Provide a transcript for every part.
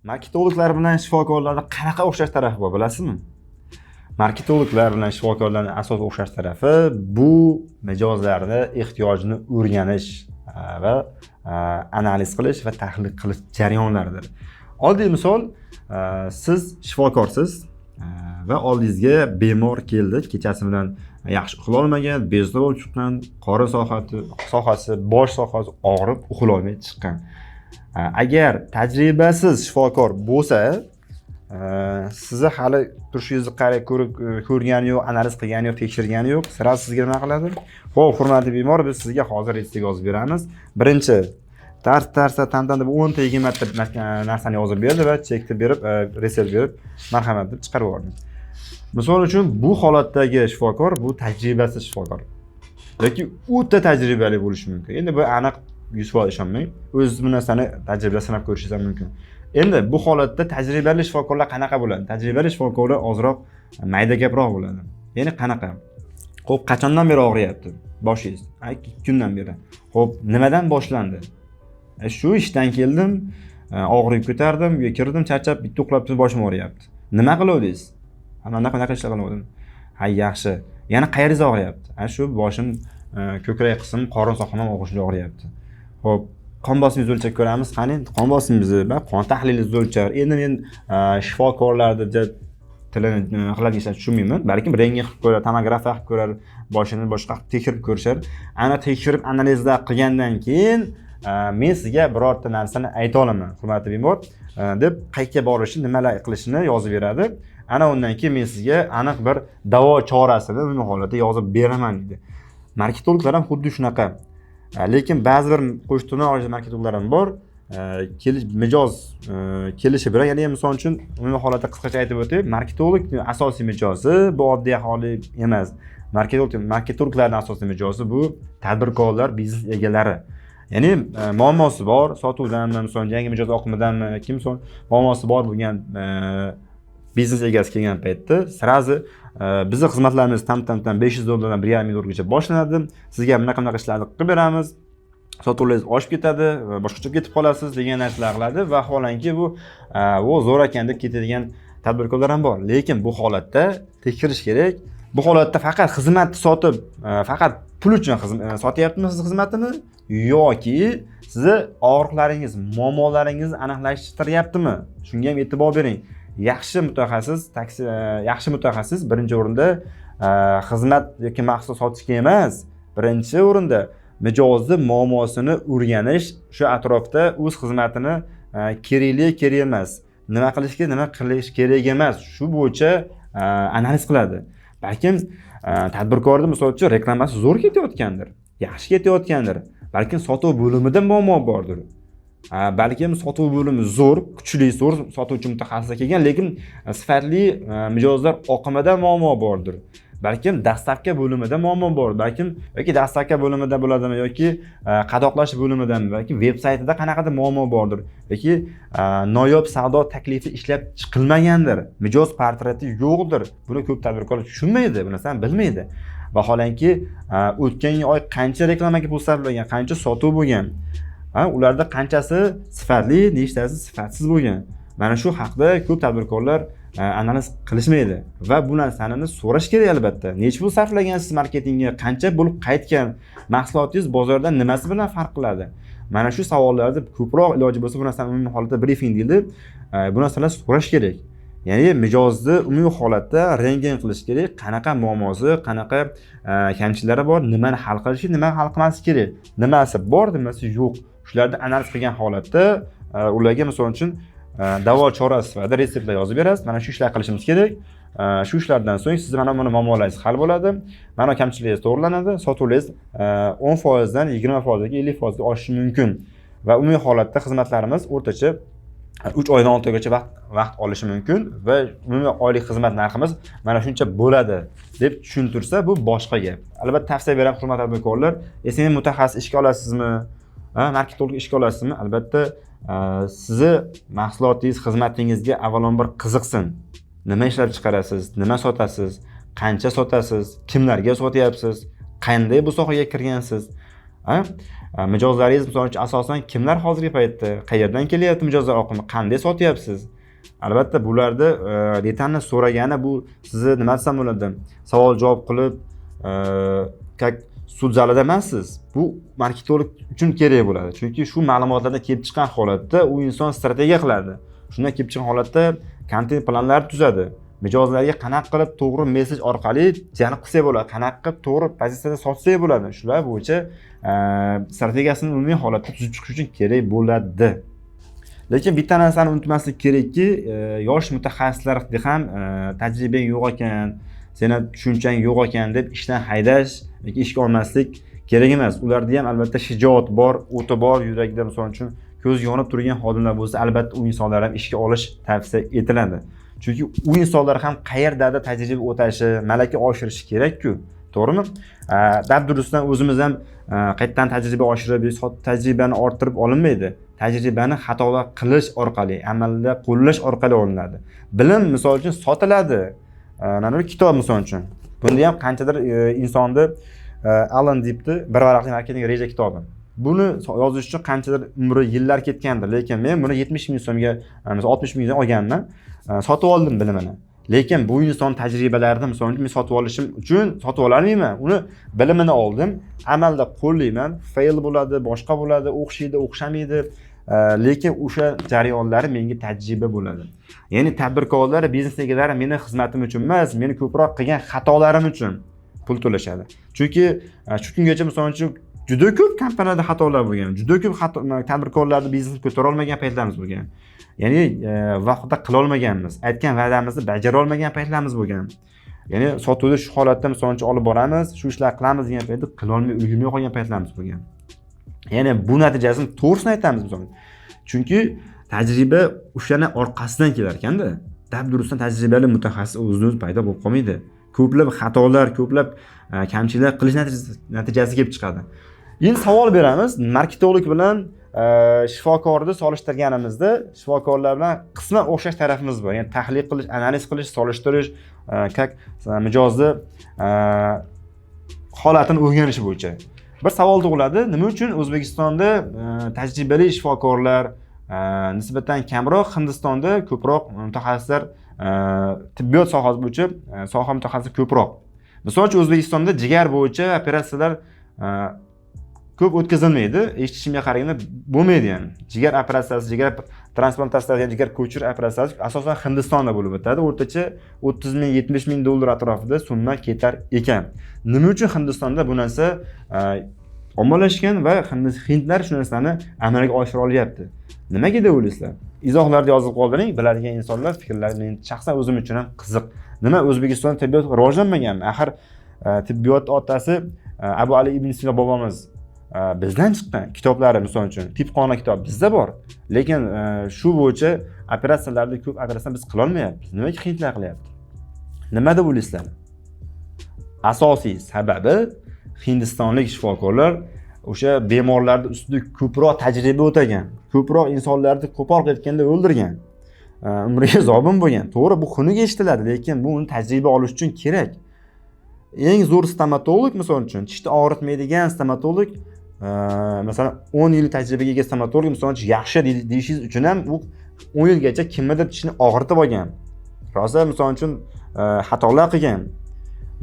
Marketologlar bilan shifokorlarning qanaqa o'xshash tarafi bor, bilasizmi? Marketologlar bilan shifokorlarning asosiy o'xshash tarafi bu mijozlarni ehtiyojini o'rganish va analiz qilish va tahlil qilish jarayonlaridir. Oddiy misol, siz shifokorsiz va oldingizga bemor keldi, kechasi bilan yaxshi uxlay olmagan, bezovta bo'lib chiqqan, qorin sohasi, bosh sohasi og'rib uxlay olmay chiqqan. Agar tajribasiz shifokor bo'lsa, sizni hali turishingizni qarab ko'rgani yo'q, analiz qilgani yo'q, tekshirgani yo'q, sira sizga nima qiladi? Xo'p, hurmatli bemor, biz sizga hozir retsept yozib beramiz. Birinchi tantanda 10 ta 20 ta narsani yozib berdi va chekni berib, retsept berib, marhamat deb chiqarib yubordi. Misol uchun bu holatdagi shifokor bu tajribasiz shifokor yoki o'ta tajribali bo'lishi mumkin. Endi bu aniq 100% ishonmang. O'zingiz bu narsani tajribada sinab ko'rishingiz ham mumkin. Endi bu holatda tajribali shifokorlar qanaqa bo'ladi? Tajribali shifokorlar ozroq mayda gaproq bo'ladi. Ya'ni qanaqa? Xo'p, qachondan beri og'riyapti boshingiz? 2 kundan beri. Xo'p, nimadan boshlandi? Shu ishdan keldim, og'riq ko'tardim, uyga kirdim, charchab, bitta uxlab turib boshim og'riyapti. Nima qiluvdingiz? Mana qanaqa ishlar qildim? Ha, yaxshi. Yana qayeringiz og'riyapti? Shu boshim, ko'krak qismim, qorin soham og'riyapti. Xo'p, qon bosimingizni o'lchab ko'ramiz. Qani, qon bosimingizni va qon tahlilingizni o'lchar. Endi men shifokorlarni tilini qiladigan tushunmayman. Balkim rentgen qilib ko'rar, tomografiya qilib ko'rar, boshini boshqa tekshirib ko'rishar. Ana tekshirib analizlar qilgandan keyin men sizga birorta narsani ayta olaman, hurmatli bemor, deb qayerga borishi, nimalar qilishini yozib beradi. Ana undan keyin men sizga aniq bir davo chorasini umumiy holatda yozib beraman deydi. Marketologlar ham xuddi shunaqa. Lekin ba'zi bir qo'shtirnoq olish marketologlar ham bor. Mijoz kelishi bilan, ya'ni misol uchun umumiy holatda qisqacha aytib o'tay, marketolog asosiy mijozi bu oddiy aholi emas. Marketologlarning asosiy mijozi bu tadbirkorlar, biznes egalari. Ya'ni muammosi bor, sotuvdanmi, misol yangi mijoz oqimidanmi, kimson muammosi bor bo'lgan biznes egasi kelgan paytda sirazi bizning xizmatlarimiz tam $500 dan $1,500 boshlanadi. Sizga bunaqa ishlarni qilib beramiz. Sotuvlaringiz oshib ketadi, boshqacha ketib qolasiz degan narsalar qiladi va vaholanki bu zo'r ekan deb ketadigan tadbirkorlar ham bor. Lekin bu holatda tekshirish kerak. Bu holatda faqat xizmatni sotib, faqat pul uchun sotyaptimi siz xizmatini yoki sizni og'riqlaringiz, muammolaringizni aniqlashtiryaptimi? Shunga ham e'tibor bering. Yaxshi mutaxassis birinchi o'rinda xizmat yoki mahsulot sotishga emas, birinchi o'rinda mijozni muammosini o'rganish, shu atrofda o'z xizmatini kerak emas, nima qilish kerak emas, shu bo'yicha analiz qiladi. Balkim tadbirkorning misol uchun reklamasi zo'r ketayotgandir, yaxshi ketayotgandir. Balkim sotuv bo'limida muammo bordir. Balkim sotuv bo'limi zo'r, kuchli sotuvchi mutaxassis kelgan, lekin sifatli mijozlar oqimida muammo bordir. Balkim dastavka bo'limida muammo bor, balkim yoki dastavka bo'limida bo'ladimi yoki qadoqlash bo'limidami, balki veb-saytida qanaqadir muammo bordir yoki noyob savdo taklifi ishlab chiqilmagandir, mijoz portreti yo'qdir. Buni ko'p tadbirkorlar tushunmaydi, bu narsani bilmaydi. Vaholanki o'tgan oy qancha reklamaga pul sarflangan, qancha sotuv bo'lgan, ularda qanchasi sifatli, nechtasi sifatsiz bo'lgan. Mana shu haqda ko'p tadbirkorlar analiz qilishmaydi va bu narsani so'rash kerak albatta. Necha pul sarflagansiz marketingga, qancha bo'lib qaytgan, mahsulotingiz bozordan nimasi bilan farq qiladi? Mana shu savollarni ko'proq iloji bo'lsa bu narsani umumiy holatda briefing deydi. Bu narsalarni so'rash kerak. Ya'ni mijozni umumiy holatda rentgen qilish kerak, qanaqa muammosi, qanaqa kamchiliklari bor, nimani hal qilishi, nima hal qilmasi kerak, nimasi bor, nimasi yo'q. Shularni analiz qilgan holatda ularga misol uchun davo chorasi sifatida retseptlar yozib berasiz. Mana shu ishlar qilishimiz kerak. Shu ishlardan so'ng siz mana buni muammolaringiz hal bo'ladi. Mana kamchiligingiz to'g'rilanadi. Sotuvlaringiz 10% dan 20% ga 50% ga oshishi mumkin. Va umumiy holatda xizmatlarimiz o'rtacha 3 oydan 6 oygacha vaqt olishi mumkin va umumiy oylik xizmat narximiz mana shuncha bo'ladi deb tushuntirsa, bu boshqa gap. Albatta tavsiya beraman hurmatli tadbirkorlar, sizni mutaxassis ishga olasizmi? Marketolog ishga olasizmi? Albatta sizni mahsulotingiz, xizmatingizga avvalambor qiziqsin. Nima ishlab chiqarasiz, nima sotasiz, qancha sotasiz, kimlarga sotyapsiz, qanday bu sohaga kirgansiz? Mijozlaringiz misol uchun asosan kimlar hozirgi paytda, qayerdan kelyapti mijozlar oqimi, qanday sotyapsiz? Albatta bularda detalni so'ragani bu sizni nima desam bo'ladi, savol javob qilib как sud zalida emassiz. Bu marketolog uchun kerak bo'ladi. Chunki shu ma'lumotlardan kelib chiqqan holatda u inson strategiya qiladi. Shundan kelib chiqqan holatda kontent planlar tuzadi. Mijozlarga qanaqa qilib to'g'ri mesej orqali jalb qilsa bo'ladi, qanaqa qilib to'g'ri pozitsiyada sotsa bo'ladi. Shular bo'yicha strategiyasini umumiy holatda tuzib chiqish uchun kerak bo'ladi. Lekin bitta narsani unutmaslik kerakki, yosh mutaxassislarda ham tajribang yo'q ekan, seni tushunchang yo'q ekan deb ishdan haydash yoki ishga olmaslik kerak emas. Ularda ham albatta shijoat bor, o'ti bor, yurakda misol uchun ko'z yonib turgan xodimlar bo'lsa, albatta u insonlar ham ishga olish tavsiya etiladi. Chunki u insonlar ham qayerdadir tajriba o'tashi, malaka oshirishi kerak-ku, to'g'rimi? Dabdurustdan o'zimiz ham qayerdan tajriba oshirib, tajribani orttirib olinmaydi. Tajribani xatolar qilish orqali, amalda qo'llash orqali olinadi. Bilim misol uchun sotiladi. Mana bu kitob misol uchun. Bunda ham qanchadir insonni Alan Dipni bir varaqli marketing reja kitobi. Buni yozish uchun qanchadir umri yillar ketgandir, lekin men buni 70 ming so'mga, 60 mingdan olganman, sotib oldim bilimini. Lekin bu inson tajribalarini misol uchun men sotib olishim uchun sotib olmayman. Uni bilimini oldim, amalda qo'llayman, fail bo'ladi, boshqa bo'ladi, o'xshaydi, o'xshamaydi. Lekin o'sha jarayonlari menga tajriba bo'ladi. Ya'ni tadbirkorlar, biznes egalari meni xizmatim uchun emas, meni ko'proq qilgan xatolarim uchun pul to'lashadi. Chunki shu kungacha misol uchun juda ko'p kompaniyada xatolar bo'lgan, juda ko'p tadbirkorlarni biznesni ko'tara olmagan paytlarimiz bo'lgan. Ya'ni vaqtida qila olmaganmiz, aytgan va'damizni bajara olmagan paytlarimiz bo'lgan. Ya'ni sotuvda shu holatda misol uchun olib boramiz, shu ishlar qilamiz degan paytda qila olmay ulgurmay qolgan paytlarimiz bo'lgan. Ya'ni bu natijasini to'g'risini aytamiz biz. Chunki tajriba o'shani orqasidan kelar ekanda. Dabdurustdan tajribali mutaxassis o'z-o'zi paydo bo'lib qolmaydi. Ko'plab xatolar, ko'plab kamchiliklar qilish natijasi kelib chiqadi. Endi savol beramiz, marketolog bilan shifokorni solishtirganimizda, shifokorlar bilan qisman o'xshash tarafimiz bor. Ya'ni tahlil qilish, analiz qilish, solishtirish, как mijozni holatini o'rganish bo'yicha. Bir savol tug'iladi, nima uchun O'zbekistonda tajribali shifokorlar nisbatan kamroq, Hindistonda ko'proq mutaxassislar tibbiyot sohasi bo'yicha soha mutaxassisi ko'proq. Misol uchun O'zbekistonda jigar bo'yicha operatsiyalar ko'p o'tkazilmaydi. Eshitishimga qaraganda bo'lmaydi ham. Jigar operatsiyasi, jigar transplantatsiyasi, jigar ko'chirish operatsiyasi asosan Hindistonda bo'lib o'tadi. O'rtacha 30 ming, 70 ming dollar atrofida summa ketar ekan. Nima uchun Hindistonda bu narsa ommalashgan va hindlar shu narsani amalga oshira olyapti? Nimaga deb o'ylaysizlar? Izohlarda yozib qoldiring, biladigan insonlar fikrlari men shaxsan o'zim uchun ham qiziq. Nima O'zbekistonda tibbiyot rivojlanmaganmi? Axir tibbiyot otasi Abu Ali ibn Sino bobomiz bizdan chiqqan kitoblari misol uchun tibqona kitob bizda bor. Lekin shu bo'yicha operatsiyalarda ko'p operatsiya biz qila olmayapmiz. Nimaga hindlar qilyapti? Nima deb o'ylaysizlar? Asosiy sababi hindistonlik shifokorlar o'sha bemorlarning ustida ko'proq tajriba o'tagan, ko'proq insonlarni qo'pol qilganda o'ldirgan, umriga zobin bo'lgan. To'g'ri, bu xunuk eshitiladi, lekin bu uni tajriba olish uchun kerak. Eng zo'r stomatolog misol uchun tishni og'ritmaydigan stomatolog, masalan 10 yil tajribaga ega stomatolog misol uchun yaxshi deyishingiz uchun ham u 10 yilgacha kimnidir tishini og'ritib olgan. Rosa misol uchun xatolar qilgan.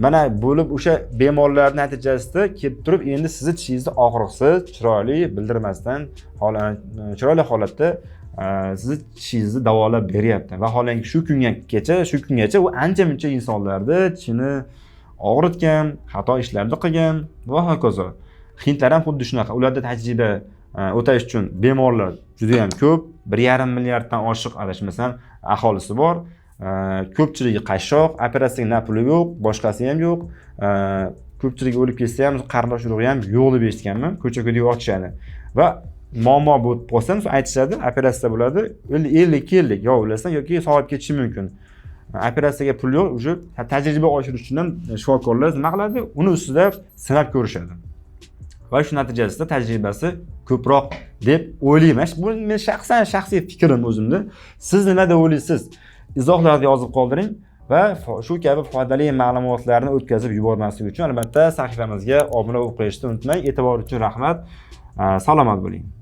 Mana bo'lib o'sha bemorlarning natijasida kelib turib endi sizni tishingizni og'riqsiz, chiroyli bildirmasdan, chiroyli holatda sizni tishingizni davolab beryapti. Vaholanki shu kungacha u ancha-muncha insonlarni tishini og'ritgan, xato ishlarni qilgan va hokazo. Hindlar ham xuddi shunaqa. Ularda tajriba o'tash uchun bemorlar juda ham ko'p, 1,5 milliarddan oshiq adashmasam aholisi bor. Ko'pchiligi qashshoq, operatsiyaga na puli yo'q, boshqasi ham yo'q. Ko'pchiligi o'lib ketsa ham qarindosh urug'i ham yo'q deb eshitganman. Ko'cha-ko'yda yotishadi. Va muammo bo'lib qolsa, aytishadi, operatsiya bo'ladi, 50 yillik yo o'lasan yoki sog'ayib ketishi mumkin. Operatsiyaga pul yo'q, o'sha tajriba oshirish uchun ham shifokorlar nima qiladi? Uni ustida sinab ko'rishadi. Va shu natijasida tajribasi ko'proq deb o'ylayman. Bu men shaxsiy fikrim o'zimda. Siz nima deb o'ylaysiz? Izohlarda yozib qoldiring. va shu kabi foydali ma'lumotlarni o'tkazib yubormaslik uchun albatta sahifamizga obuna bo'lib qo'yishni unutmang. E'tibor uchun rahmat. Salomat bo'ling.